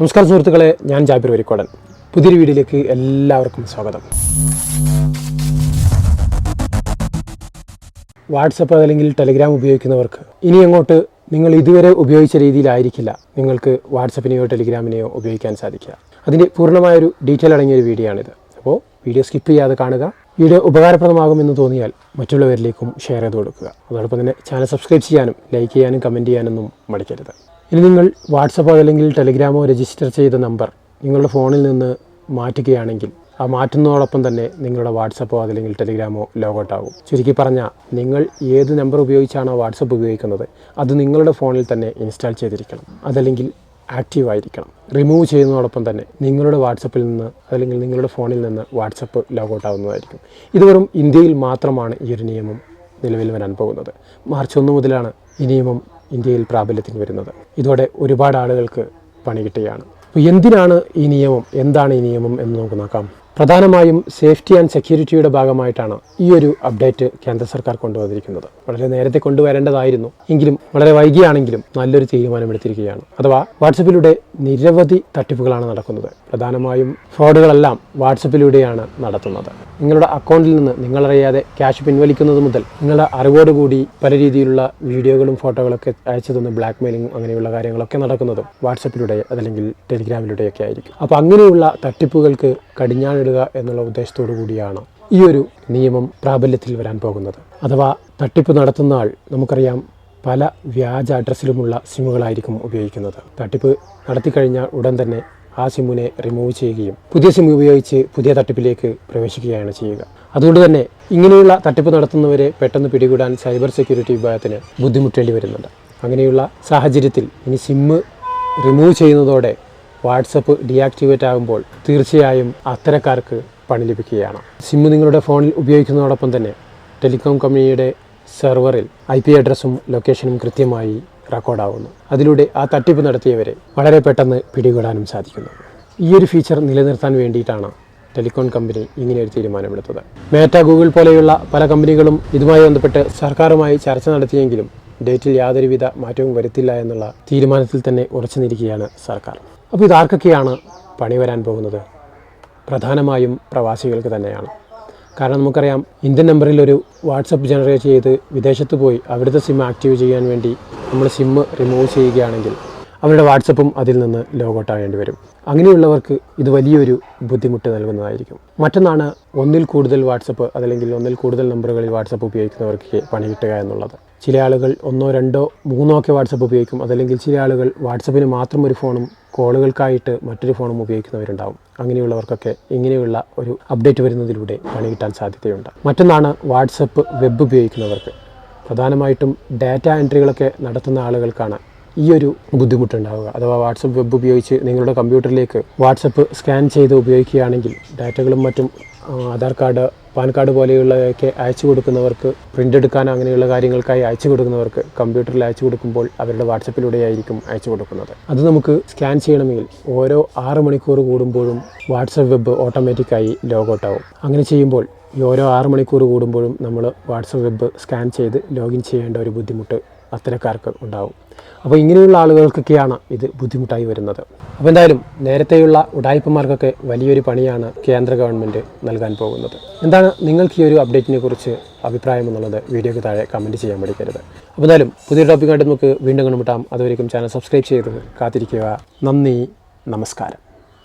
നമസ്കാരം സുഹൃത്തുക്കളെ, ഞാൻ ജാബിർ വരിക്കോടൻ. പുതിയൊരു വീഡിയോയിലേക്ക് എല്ലാവർക്കും സ്വാഗതം. വാട്സപ്പ് അല്ലെങ്കിൽ ടെലിഗ്രാം ഉപയോഗിക്കുന്നവർക്ക് ഇനി അങ്ങോട്ട് നിങ്ങൾ ഇതുവരെ ഉപയോഗിച്ച രീതിയിലായിരിക്കില്ല നിങ്ങൾക്ക് വാട്സപ്പിനെയോ ടെലിഗ്രാമിനെയോ ഉപയോഗിക്കാൻ സാധിക്കുക. അതിൻ്റെ പൂർണ്ണമായൊരു ഡീറ്റെയിൽ അടങ്ങിയൊരു വീഡിയോ ആണിത്. അപ്പോൾ വീഡിയോ സ്കിപ്പ് ചെയ്യാതെ കാണുക. വീഡിയോ ഉപകാരപ്രദമാകുമെന്ന് തോന്നിയാൽ മറ്റുള്ളവരിലേക്കും ഷെയർ ചെയ്ത് കൊടുക്കുക. അതോടൊപ്പം തന്നെ ചാനൽ സബ്സ്ക്രൈബ് ചെയ്യാനും ലൈക്ക് ചെയ്യാനും കമൻറ്റ് ചെയ്യാനൊന്നും മടിക്കരുത്. ഇനി നിങ്ങൾ വാട്സപ്പോ അല്ലെങ്കിൽ ടെലിഗ്രാമോ രജിസ്റ്റർ ചെയ്ത നമ്പർ നിങ്ങളുടെ ഫോണിൽ നിന്ന് മാറ്റുകയാണെങ്കിൽ ആ മാറ്റുന്നതോടൊപ്പം തന്നെ നിങ്ങളുടെ വാട്സപ്പോ അല്ലെങ്കിൽ ടെലിഗ്രാമോ ലോഗൗട്ട് ആകും. ചുരുക്കി പറഞ്ഞാൽ നിങ്ങൾ ഏത് നമ്പർ ഉപയോഗിച്ചാണോ വാട്സപ്പ് ഉപയോഗിക്കുന്നത് അത് നിങ്ങളുടെ ഫോണിൽ തന്നെ ഇൻസ്റ്റാൾ ചെയ്തിരിക്കണം, അതല്ലെങ്കിൽ ആക്റ്റീവ് ആയിരിക്കണം. റിമൂവ് ചെയ്യുന്നതോടൊപ്പം തന്നെ നിങ്ങളുടെ വാട്സപ്പിൽ നിന്ന് അല്ലെങ്കിൽ നിങ്ങളുടെ ഫോണിൽ നിന്ന് വാട്സപ്പ് ലോഗൗട്ട് ആവുന്നതായിരിക്കും. ഇത് വെറും ഇന്ത്യയിൽ മാത്രമാണ് ഈ ഒരു നിയമം നിലവിൽ വരാൻ പോകുന്നത്. മാർച്ച് 1 മുതലാണ് ഈ നിയമം ഇന്ത്യയിൽ പ്രാബല്യത്തിൽ വരുന്നത്. ഇതോടെ ഒരുപാട് ആളുകൾക്ക് പണി കിട്ടുകയാണ്. അപ്പോൾ എന്തിനാണ് ഈ നിയമം, എന്താണ് ഈ നിയമം എന്ന് നമുക്ക് നോക്കാം. പ്രധാനമായും സേഫ്റ്റി ആൻഡ് സെക്യൂരിറ്റിയുടെ ഭാഗമായിട്ടാണ് ഈ ഒരു അപ്ഡേറ്റ് കേന്ദ്ര സർക്കാർ കൊണ്ടുവന്നിരിക്കുന്നത്. വളരെ നേരത്തെ കൊണ്ടുവരേണ്ടതായിരുന്നു, എങ്കിലും വളരെ വൈകിയാണെങ്കിലും നല്ലൊരു തീരുമാനമെടുത്തിരിക്കുകയാണ്. അഥവാ വാട്സപ്പിലൂടെ നിരവധി തട്ടിപ്പുകളാണ് നടക്കുന്നത്. പ്രധാനമായും ഫ്രോഡുകളെല്ലാം വാട്സപ്പിലൂടെയാണ് നടത്തുന്നത്. നിങ്ങളുടെ അക്കൗണ്ടിൽ നിന്ന് നിങ്ങളറിയാതെ ക്യാഷ് പിൻവലിക്കുന്നത് മുതൽ നിങ്ങളുടെ അറിവോടുകൂടി പല രീതിയിലുള്ള വീഡിയോകളും ഫോട്ടോകളൊക്കെ അയച്ചു തന്ന് ബ്ലാക്ക് മെയിലിംഗ് അങ്ങനെയുള്ള കാര്യങ്ങളൊക്കെ നടക്കുന്നതും വാട്സപ്പിലൂടെ അതല്ലെങ്കിൽ ടെലിഗ്രാമിലൂടെയൊക്കെ ആയിരിക്കും. അപ്പോൾ അങ്ങനെയുള്ള തട്ടിപ്പുകൾക്ക് കടിഞ്ഞാണിടുക എന്നുള്ള ഉദ്ദേശത്തോടു കൂടിയാണ് ഈ ഒരു നിയമം പ്രാബല്യത്തിൽ വരാൻ പോകുന്നത്. അഥവാ തട്ടിപ്പ് നടത്തുന്ന ആൾ നമുക്കറിയാം പല വ്യാജ അഡ്രസ്സിലുമുള്ള സിമ്മുകളായിരിക്കും ഉപയോഗിക്കുന്നത്. തട്ടിപ്പ് നടത്തിക്കഴിഞ്ഞാൽ ഉടൻ തന്നെ ആ സിമ്മിനെ റിമൂവ് ചെയ്യുകയും പുതിയ സിം ഉപയോഗിച്ച് പുതിയ തട്ടിപ്പിലേക്ക് പ്രവേശിക്കുകയാണ് ചെയ്യുക. അതുകൊണ്ട് തന്നെ ഇങ്ങനെയുള്ള തട്ടിപ്പ് നടത്തുന്നവരെ പെട്ടെന്ന് പിടികൂടാൻ സൈബർ സെക്യൂരിറ്റി വിഭാഗത്തിന് ബുദ്ധിമുട്ടേണ്ടി വരുന്നുണ്ട്. അങ്ങനെയുള്ള സാഹചര്യത്തിൽ ഇനി സിമ്മ് റിമൂവ് ചെയ്യുന്നതോടെ വാട്സപ്പ് ഡീആക്ടിവേറ്റ് ആകുമ്പോൾ തീർച്ചയായും അത്തരക്കാർക്ക് പണി ലഭിക്കുകയാണ്. സിമ്മ് നിങ്ങളുടെ ഫോണിൽ ഉപയോഗിക്കുന്നതോടൊപ്പം തന്നെ ടെലികോം കമ്പനിയുടെ സെർവറിൽ IP അഡ്രസ്സും ലൊക്കേഷനും കൃത്യമായി റെക്കോർഡാവുന്നു. അതിലൂടെ ആ തട്ടിപ്പ് നടത്തിയവരെ വളരെ പെട്ടെന്ന് പിടികൂടാനും സാധിക്കുന്നു. ഈ ഒരു ഫീച്ചർ നിലനിർത്താൻ വേണ്ടിയിട്ടാണ് ടെലികോം കമ്പനി ഇങ്ങനെയൊരു തീരുമാനമെടുത്തത്. മേറ്റ, ഗൂഗിൾ പോലെയുള്ള പല കമ്പനികളും ഇതുമായി ബന്ധപ്പെട്ട് സർക്കാരുമായി ചർച്ച നടത്തിയെങ്കിലും ഡേറ്റിൽ യാതൊരുവിധ മാറ്റവും വരുത്തില്ല എന്നുള്ള തീരുമാനത്തിൽ തന്നെ ഉറച്ചു നിൽക്കുകയാണ് സർക്കാർ. അപ്പോൾ ഇതാർക്കൊക്കെയാണ് പണി വരാൻ പോകുന്നത്? പ്രധാനമായും പ്രവാസികൾക്ക് തന്നെയാണ്. കാരണം നമുക്കറിയാം, ഇന്ത്യൻ നമ്പറിൽ ഒരു വാട്സപ്പ് ജനറേറ്റ് ചെയ്ത് വിദേശത്ത് പോയി അവിടുത്തെ സിം ആക്റ്റീവ് ചെയ്യാൻ വേണ്ടി നമ്മൾ സിമ്മ് റിമൂവ് ചെയ്യുകയാണെങ്കിൽ അവരുടെ വാട്സപ്പും അതിൽ നിന്ന് ലോഗൗട്ട് ആകേണ്ടി വരും. അങ്ങനെയുള്ളവർക്ക് ഇത് വലിയൊരു ബുദ്ധിമുട്ട് നൽകുന്നതായിരിക്കും. മറ്റൊന്നാണ് ഒന്നിൽ കൂടുതൽ വാട്സപ്പ് അതല്ലെങ്കിൽ ഒന്നിൽ കൂടുതൽ നമ്പറുകളിൽ വാട്സപ്പ് ഉപയോഗിക്കുന്നവർക്ക് പണി കിട്ടുക എന്നുള്ളത്. ചില ആളുകൾ 1, 2, 3 ഒക്കെ വാട്സപ്പ് ഉപയോഗിക്കും. അതല്ലെങ്കിൽ ചില ആളുകൾ വാട്സപ്പിന് മാത്രം ഒരു ഫോണും കോളുകൾക്കായിട്ട് മറ്റൊരു ഫോണും ഉപയോഗിക്കുന്നവരുണ്ടാവും. അങ്ങനെയുള്ളവർക്കൊക്കെ ഇങ്ങനെയുള്ള ഒരു അപ്ഡേറ്റ് വരുന്നതിലൂടെ പണി കിട്ടാൻ സാധ്യതയുണ്ട്. മറ്റൊന്നാണ് വാട്സപ്പ് വെബ് ഉപയോഗിക്കുന്നവർക്ക്. പ്രധാനമായിട്ടും ഡാറ്റ എൻട്രികളൊക്കെ നടത്തുന്ന ആളുകൾക്കാണ് ഈ ഒരു ബുദ്ധിമുട്ടുണ്ടാവുക. അഥവാ വാട്സപ്പ് വെബ് ഉപയോഗിച്ച് നിങ്ങളുടെ കമ്പ്യൂട്ടറിലേക്ക് വാട്സപ്പ് സ്കാൻ ചെയ്ത് ഉപയോഗിക്കുകയാണെങ്കിൽ ഡാറ്റകളും മറ്റും ആധാർ കാർഡ്, പാൻ കാർഡ് പോലെയുള്ളതൊക്കെ അയച്ചു കൊടുക്കുന്നവർക്ക്, പ്രിൻ്റ് എടുക്കാൻ അങ്ങനെയുള്ള കാര്യങ്ങൾക്കായി അയച്ചു കൊടുക്കുന്നവർക്ക് കമ്പ്യൂട്ടറിൽ അയച്ചു കൊടുക്കുമ്പോൾ അവരുടെ വാട്സപ്പിലൂടെയായിരിക്കും അയച്ചു കൊടുക്കുന്നത്. അത് നമുക്ക് സ്കാൻ ചെയ്യണമെങ്കിൽ ഓരോ 6 മണിക്കൂർ കൂടുമ്പോഴും വാട്സപ്പ് വെബ് ഓട്ടോമാറ്റിക്കായി ലോഗൗട്ട് ആവും. അങ്ങനെ ചെയ്യുമ്പോൾ ഈ ഓരോ 6 മണിക്കൂർ കൂടുമ്പോഴും നമ്മൾ വാട്സപ്പ് വെബ് സ്കാൻ ചെയ്ത് ലോഗിൻ ചെയ്യേണ്ട ഒരു ബുദ്ധിമുട്ട് അത്തരക്കാർക്ക് ഉണ്ടാവും. അപ്പോൾ ഇങ്ങനെയുള്ള ആളുകൾക്കൊക്കെയാണ് ഇത് ബുദ്ധിമുട്ടായി വരുന്നത്. അപ്പോൾ എന്തായാലും നേരത്തെയുള്ള ഉഡായിപ്പന്മാർക്കൊക്കെ വലിയൊരു പണിയാണ് കേന്ദ്ര ഗവൺമെൻറ് നൽകാൻ പോകുന്നത്. എന്താണ് നിങ്ങൾക്ക് ഈ ഒരു അപ്ഡേറ്റിനെ കുറിച്ച് അഭിപ്രായം എന്നുള്ളത് വീഡിയോയ്ക്ക് താഴെ കമൻറ്റ് ചെയ്യാൻ മടിക്കരുത്. അപ്പോൾ എന്തായാലും പുതിയ ടോപ്പിക്കായിട്ട് നമുക്ക് വീണ്ടും കണ്ടുമുട്ടാം. അതുവരെയും ചാനൽ സബ്സ്ക്രൈബ് ചെയ്ത് കാത്തിരിക്കുക. നന്ദി, നമസ്കാരം.